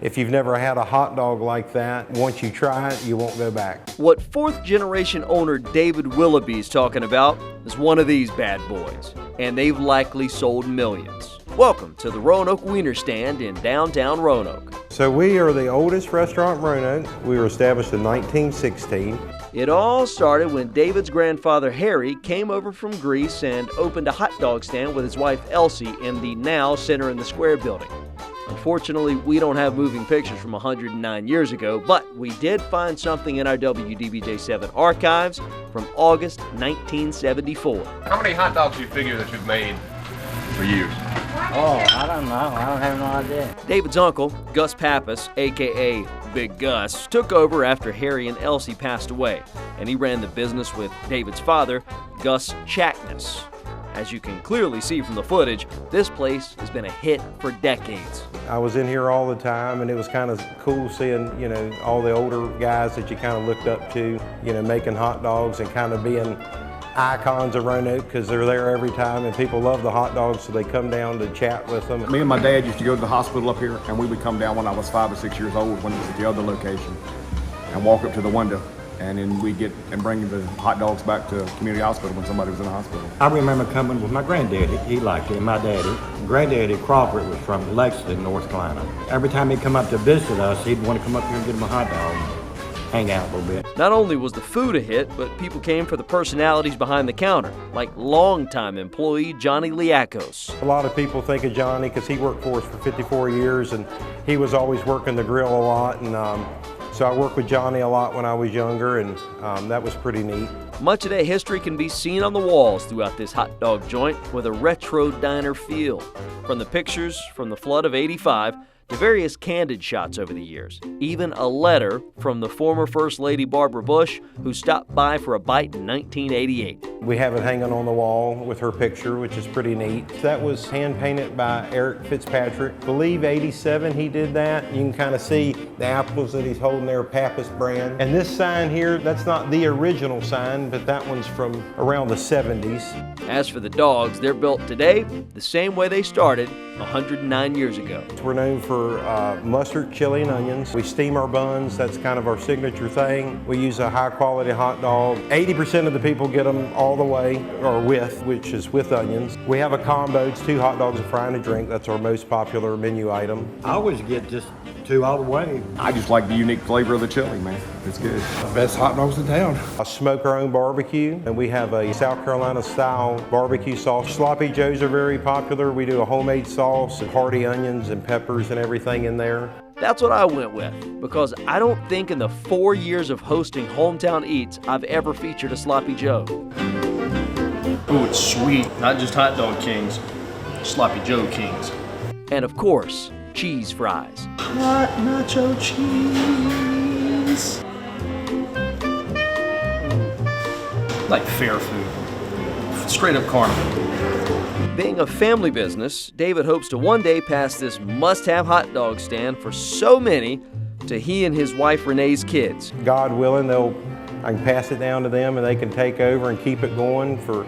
If you've never had a hot dog like that, once you try it, you won't go back. What fourth-generation owner David Willoughby's talking about is one of these bad boys, and they've likely sold millions. Welcome to the Roanoke Weiner Stand in downtown Roanoke. So we are the oldest restaurant in Roanoke. We were established in 1916. It all started when David's grandfather Harry came over from Greece and opened a hot dog stand with his wife Elsie in the now Center in the Square building. Unfortunately, we don't have moving pictures from 109 years ago, but we did find something in our WDBJ7 archives from August 1974. How many hot dogs do you figure that you've made for years? Oh, I don't know. I don't have no idea. David's uncle, Gus Pappas, a.k.a. Big Gus, took over after Harry and Elsie passed away, and he ran the business with David's father, Gus Chackness. As you can clearly see from the footage, this place has been a hit for decades. I was in here all the time, and it was kind of cool seeing, all the older guys that you kind of looked up to, making hot dogs and kind of being icons of Roanoke because they're there every time and people love the hot dogs, so they come down to chat with them. Me and my dad used to go to the hospital up here, and we would come down when I was 5 or 6 years old when it was at the other location and walk up to the window, and then we'd get and bring the hot dogs back to community hospital when somebody was in the hospital. I remember coming with my granddaddy. He liked it, and my daddy. Granddaddy Crawford was from Lexington, North Carolina. Every time he'd come up to visit us, he'd want to come up here and get him a hot dog. Hang out a little bit. Not only was the food a hit, but people came for the personalities behind the counter, like longtime employee Johnny Liakos. A lot of people think of Johnny because he worked for us for 54 years and he was always working the grill a lot, and so I worked with Johnny a lot when I was younger, and that was pretty neat. Much of that history can be seen on the walls throughout this hot dog joint with a retro diner feel. From the pictures from the flood of '85 to various candid shots over the years. Even a letter from the former First Lady Barbara Bush, who stopped by for a bite in 1988. We have it hanging on the wall with her picture, which is pretty neat. That was hand-painted by Eric Fitzpatrick. I believe '87 he did that. You can kind of see the apples that he's holding there, Pappas brand. And this sign here, that's not the original sign, but that one's from around the '70s. As for the dogs, they're built today the same way they started 109 years ago. We're known for mustard, chili, and onions. We steam our buns. That's kind of our signature thing. We use a high-quality hot dog. 80% of the people get them all the way, or with, which is with onions. We have a combo. It's 2 hot dogs, a fry, and a drink. That's our most popular menu item. I always get just 2 all the way. I just like the unique flavor of the chili, man. It's good. The best hot dogs in town. I smoke our own barbecue, and we have a South Carolina style barbecue sauce. Sloppy Joes are very popular. We do a homemade sauce and hearty onions and peppers and everything in there. That's what I went with, because I don't think in the 4 years of hosting Hometown Eats I've ever featured a Sloppy Joe. Ooh, it's sweet. Not just hot dog kings, Sloppy Joe kings. And of course, cheese fries. Hot nacho cheese. Like fair food. Straight up carnival. Being a family business, David hopes to one day pass this must-have hot dog stand for so many to he and his wife Renee's kids. God willing, I can pass it down to them and they can take over and keep it going for,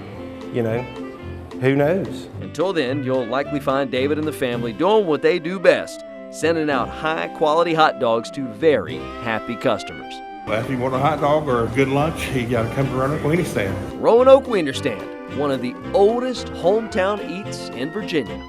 who knows? Until then, you'll likely find David and the family doing what they do best, sending out high-quality hot dogs to very happy customers. Well, if you want a hot dog or a good lunch, you got to come to Roanoke Weiner Stand. Roanoke Weiner Stand, one of the oldest hometown eats in Virginia.